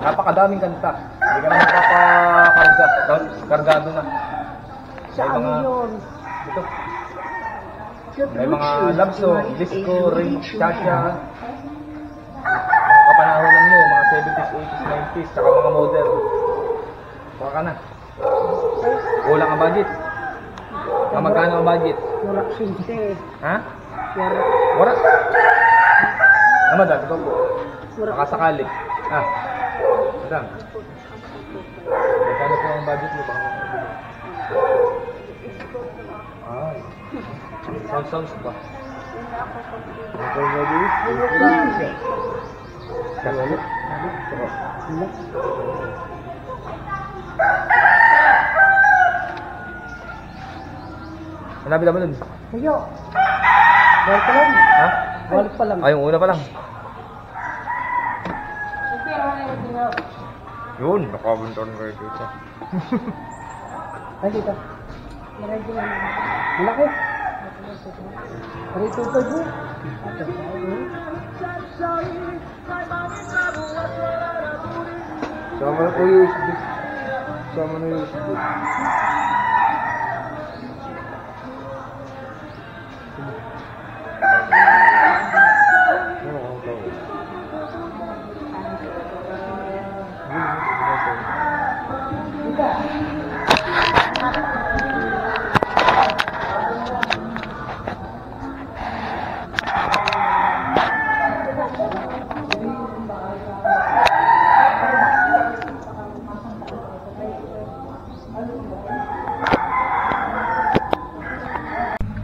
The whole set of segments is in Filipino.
Napakadaming kanta. Hindi ka na mapapakarga. Kargado na. Saan yun? Ito. May mga love song, disco, ring, cha-cha. Mga kapanahonan mo, mga 70s, 80s, 90s, saka mga modern. Baka ka na. Kulang ang budget. Magkano ang budget? Warak sinte. Ha? Warak. Warak? Madam, ito po. Makasakali. Ah. Madam. Magkano po ang budget mo? Ay. Sounds ba? Okay, ready? Kasali? Hanapin naman dun. Ayo. Balik pa lang. Ha? Balik pa lang. Ay, yung una pa lang. Yun, nakabuntan kayo dito. Ay, dito. Malaki lang. Malaki. Parito pa po. Sama na po yung USB. Sama na yung USB.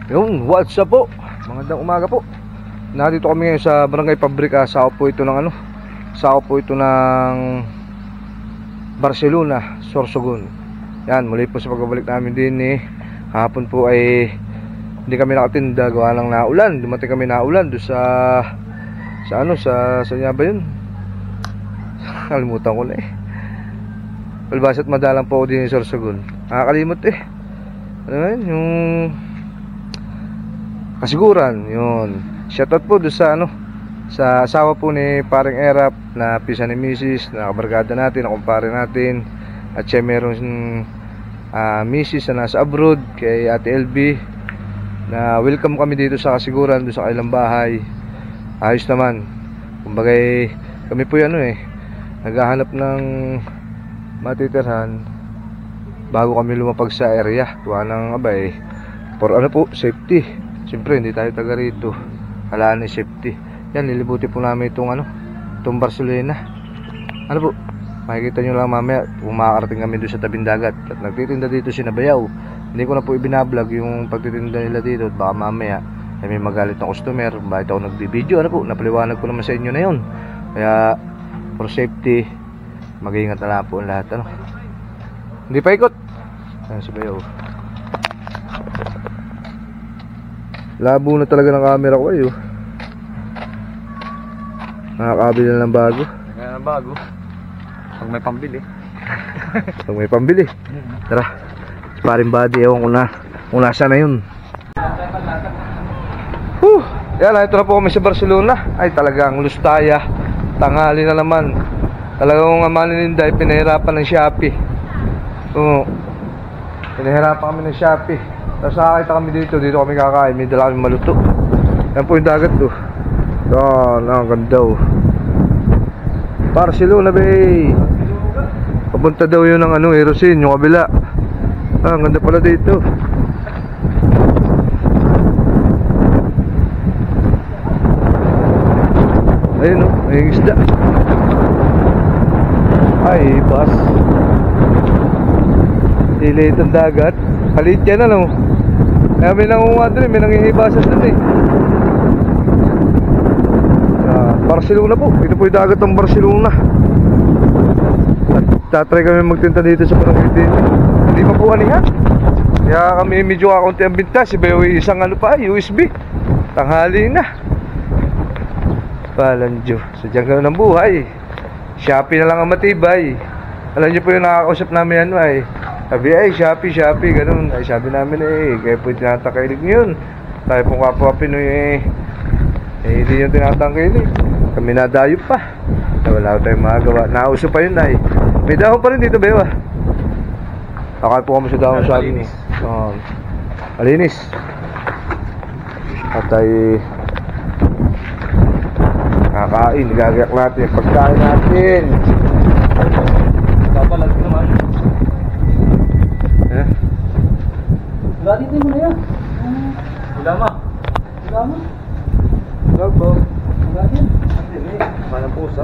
Yung what's up po? Magandang umaga po. Nandito kami ngayon sa Barangay Pabrika. Sakop po ito ng sakop po ito ng Barcelona, Sorsogon. Yan, muli po sa pagbabalik namin din hapon po ay hindi kami nakatinda gawa ng naulan. Dumating kami naulan doon sa niya ba yun? Kalimutan ko na Palbasat madalang po ako din sa Sorsogon. Nakakalimot ano na yun? Yung Kasiguran, yun. Shoutout po doon sa asawa po ni Paring Erap na pisa ni Mrs. na kabarkada natin, na kumpare natin. At siya meron Mrs. na nasa abroad kay Ate LB na welcome kami dito sa Kasiguran, doon sa kailang bahay. Ayos naman. Kumbaga kami po naghahanap ng matitirhan bago kami lumapag sa area. Tuwa ng for safety. Siyempre hindi tayo taga rito. Halaan ni safety. Yan, lilibuti po namin itong Barcelona. Po, makikita nyo lang mamaya kung makakarating kami doon sa tabing dagat. At nagtitinda dito si Nabayaw. Hindi ko na po ibinablog yung pagtitinda nila dito. At baka mamaya ay may magalit ng customer. Bakit ako nagbibideo? Napaliwanag ko naman sa inyo na yun. Kaya for safety, mag-iingat na lang po ang lahat. Hindi pa ikot. Ayan si Bayaw. Labo na talaga ng camera ko nakakabili na ng bago. Pag may pambili. Pag may pambili. Tara, paring body, ewan ko na kung nasa na yun. Yan, ito na po kami sa Barcelona. Ay talagang lustaya. Tanghali na naman. Talagang ang manininday, pinahirapan ng Shopee. Pinahirapan kami ng Shopee. Tapos nakakita kami dito kami kakain, may dala kami maluto. Yan po yung dagat ang ganda Barcelona bay. Papunta daw yun ng Erosin, yung kabila. Ang ganda pala dito. Ayun may isda. Ay, bas. Diliit ang dagat. Palit yan Kaya may nangunga doon may nangihibasan doon Barcelona po. Ito po yung dagat ng Barcelona. At tatry kami magtinta dito sa barangay din. Hindi pa po anihan. Kaya kami medyo kakunti ang binta. Si Bayo isang USB. Tanghali na. Palanjo. Sadyang gano'n ang buhay. Shopee na lang ang matibay. Alam niyo po yung nakakausap namin sabi Shopee, ganun. Ay sabi namin kaya po tinatangkilig nyo yun. Tayo pong kapwa Pinoy hindi yung tinatangkilig. Kami nadayo pa. Wala tayong magagawa. Nauso pa yun ay. May dahon pa rin dito, Bewa. Akala po kami sa dahon sa akin. Malinis. At ay kakain, gagayak natin yung pagkain natin. Papalag naman. Wala dito mo na yan. Ulama. Wala mo? Vlog po. Wala din. Manang pusa.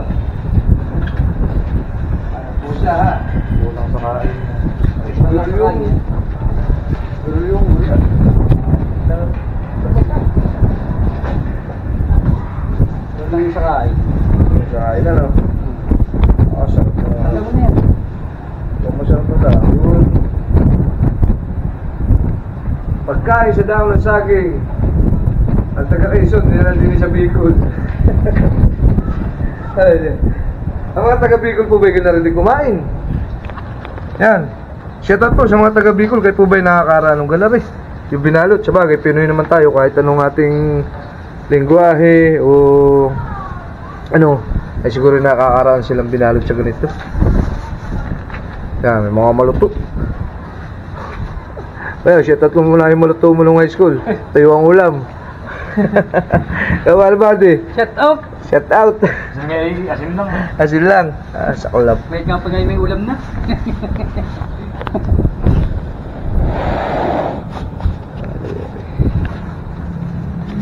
Manang pusa ha. Kulang sa kain. Pero yung ulit. Wala yung sakay. Yung kain ano. Sarap na. Alam mo na yan. Huwag masarap na dahon. Pagkain sa dahon ng saging. Ang taga-Quezon, nila din sa Bicol. Ang mga taga-Bicol po ba'y narinig kumain? Yan. Shout out po sa mga taga-Bicol, kayo po ba'y nakakara ng galaris? Yung binalot, sabagay, Pinoy naman tayo kahit anong ating lingwahe o ano, ay siguro nakakaraan silang binalot sa ganito. Yan, may mga maluto. Well, shout out ko muna yung maluto mo nung high school. Tayo ang ulam. Kawal ba di? Shut up! Shout out. Asin lang. Asin lang. Sa kulap. May kang pagay may ulam na.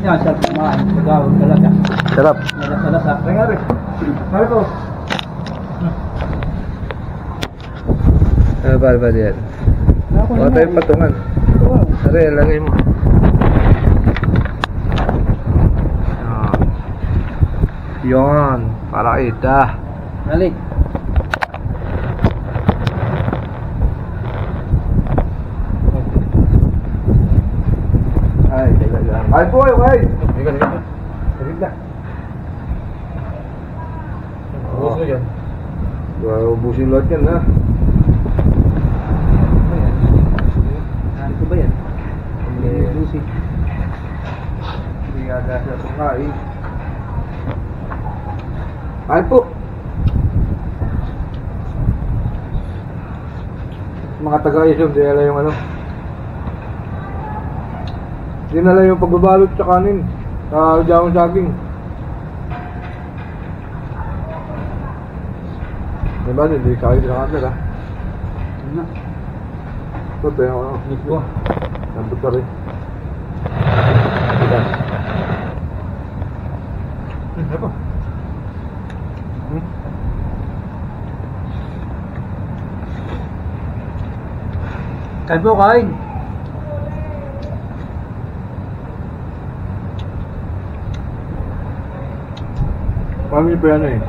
Yan, sarap kumain. Pagawag talaga. Sarap. Malasa-lasa. Tengah rin. Mari ko. Ano ba diyan? Wala tayong patungan. Are, lagay mo. Yon, para kita. Balik. Ay, talaga. Ay po, ay. Sige. Sige na. Ubus mo yan. Ubusin lahat yan, ha? Ano ko ba yan? Lucy. Hindi nga dahil sa sungay. Ay po. Mga taga-Quezon, dinala yung ano. Dinala yung pagbabalot sa kanin. Sa dahon saging. Diba, hindi kaya sa kanil, ha? Ano na? Ito, tayo ako. Nito. Nandun ka rin. Ano ba? Kain po, kain. Kami pa yan eh.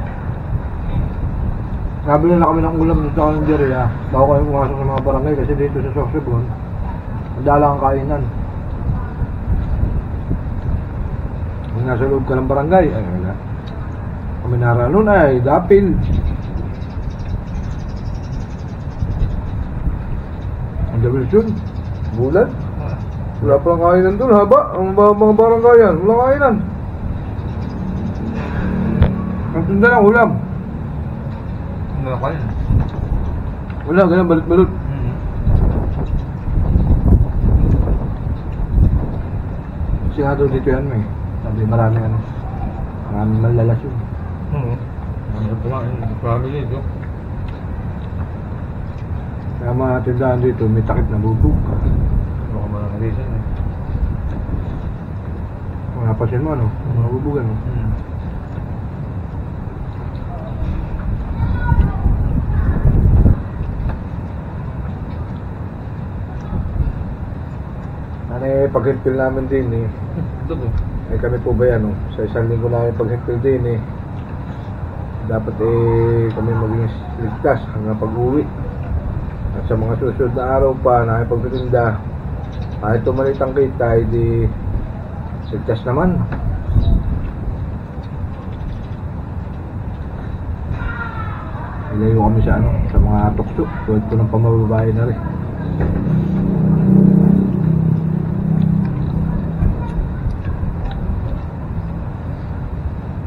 Nabili na kami ng ulam dito sa kalendarya. Bago kayo pumasok sa mga barangay kasi dito sa Soxibon, madala ang kainan. Kung nasa loob ka ng barangay, ay wala. Kami naranon ay dapil. Ang dapil yun, bulan. Wala pa lang kainan doon, haba. Ang mga baranggayan, wala kainan. Ang tunda ng ulam. Wala kain. Wala, ganyan, balot-balot. Kasi nga doon dito yan, may. Sabi marami ano. Maraming malalasyon. Ano pa nga, family ito. Kaya mga tindahan dito, may takip na bubog. Baka malakalisan eh. Kung napasin mo, ano? Mga bubog, ano? Ano eh, pag-hempil namin din eh. Ito po. Ay kami po ba yan, oh? Sa isang linggo namin pag-hempil din eh. Dapat eh, kami maging ligtas hanggang pag-uwi. At sa mga susunod na araw pa, nakipagtitinda, kahit tumalit ang kita, hindi ligtas naman. Ilayo kami sa ano, sa mga tukso. Tulad ko ng pamababae na rin.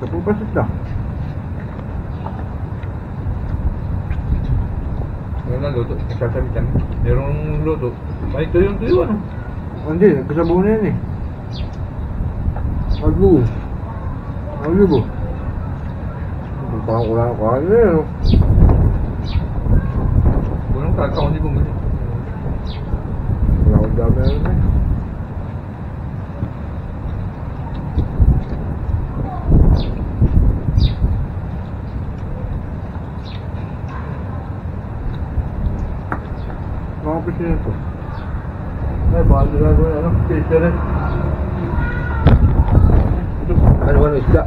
Sa pupasit lang. Yan ang luto, nagsasabi kami. Merong luto. May tuyo-tuyo ano? Hindi, nagkasabo na yan eh. Albo. Albo. Parang kulang ko ano yun. Kulang kaka, hindi bumili. Wala akong dami ano eh. Mga pisin ito. Ay, baka nila ko ano, pisin rin. Ano isda?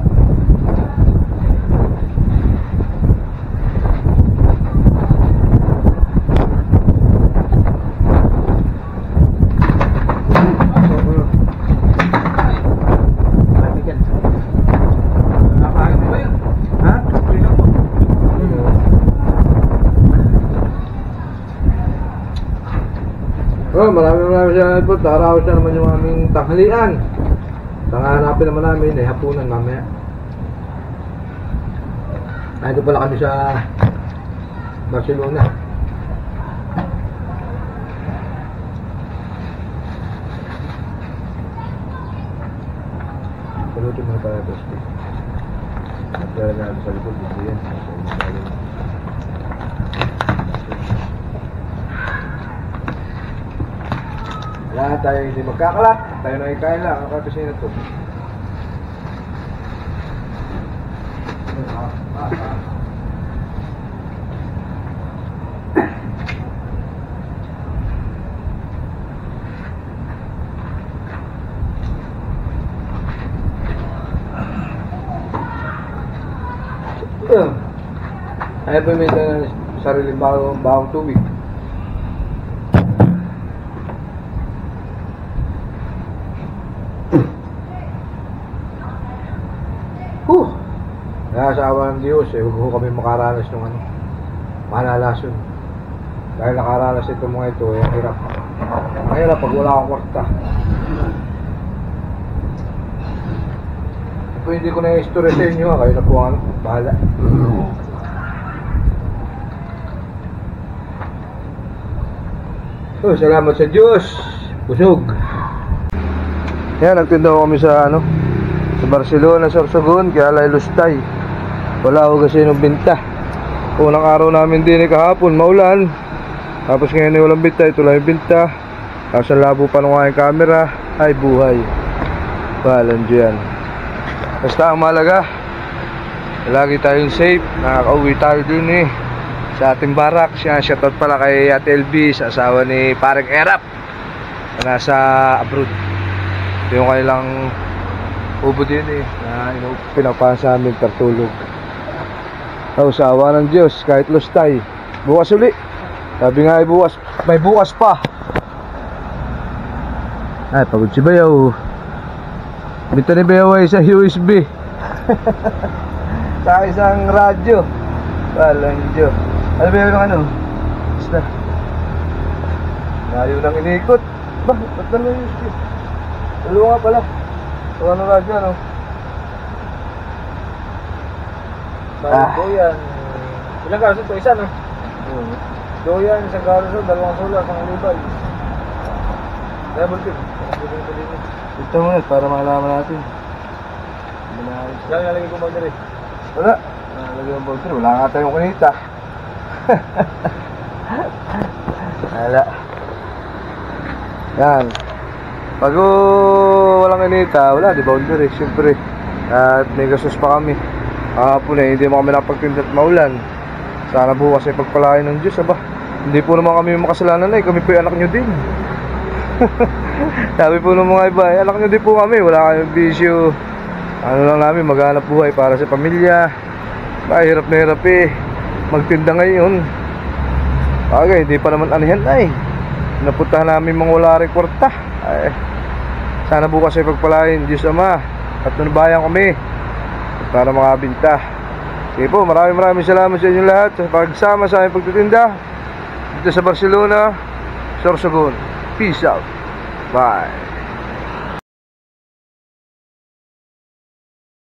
Oh, maraming salamat po. Taraos na naman yung aming tanghalian. Hanapin naman namin hapunan mamaya. Nandito pala kami sa Barcelona. Salutin mo na tayo ito. Nagdala natin sa likod. Dito yan. Lahat tayo hindi magkakalat. Tayo na ikain lang. Ang kakasin na ito. Ayaw pa may sariling bawang tubig. Sa awa ng Diyos, huwag ko kami makaranas ng malalason. Dahil nakaranas ito mga ito, ang hirap. Ang hirap pag wala akong kwarta. Ito hindi ko na i-story sa inyo, kayo na po bahala. So, salamat sa Diyos. Busog. Yan, nagtinda ko kami sa sa Barcelona, Sorsogon, kaya Alay Lustay. Wala ako kasi nung binta. Unang araw namin din kahapon, maulan. Tapos ngayon ay walang binta, ito lang yung binta. Tapos ang labo pa ng aking camera. Ay buhay. Bahalan dyan. Basta ang malaga, lagi tayong safe. Nakaka-uwi tayo din sa ating barak. Shoutout pala kay Ate LB, sa asawa ni Pareng Erap na nasa abroad. Ito yung kanilang ubo din na pinapahan sa amin tertulog. Sa awa ng Diyos, kahit lustay, bukas uli. Sabi nga ay bukas, may bukas pa. Ay, pagod si Bayaw. Bita ni Bayaw ay sa USB. Sa isang radyo. Walang Diyos. Ano ba yung Basta. Layo nang inikot. Ba't dalawa yung USB? Dalawa nga pala. So ano radyo Doyan. Ilang kaso ito? Isa Doyan, isang kaso, dalawang solar, isang libal. Double tip. Ito muna para malaman natin. Yan, nalagay ko bagdari. Wala. Nalagay ko bagdari. Wala nga tayong kunita. Wala. Yan. Pag walang kunita, wala. Di boundary, siyempre. At may gasos pa kami. Kahapon hindi mo kami nakapagtinda at maulan. Sana bukas ay pagpalain ng Diyos, Hindi po naman kami makasalanan kami po yung anak nyo din. Sabi po ng mga iba, anak nyo din po kami, wala kayong bisyo. Ano lang namin, maghanap buhay para sa pamilya. Hirap na hirap magtinda ngayon. Bagay, hindi pa naman anihan napuntahan namin mga wala rin kwarta. Sana bukas ay pagpalain Diyos Ama at nabayan kami para makabinta. Sige po, maraming salamat sa inyo lahat sa pagsama sa aming pagtitinda dito sa Barcelona, Sorsogon. Peace out. Bye.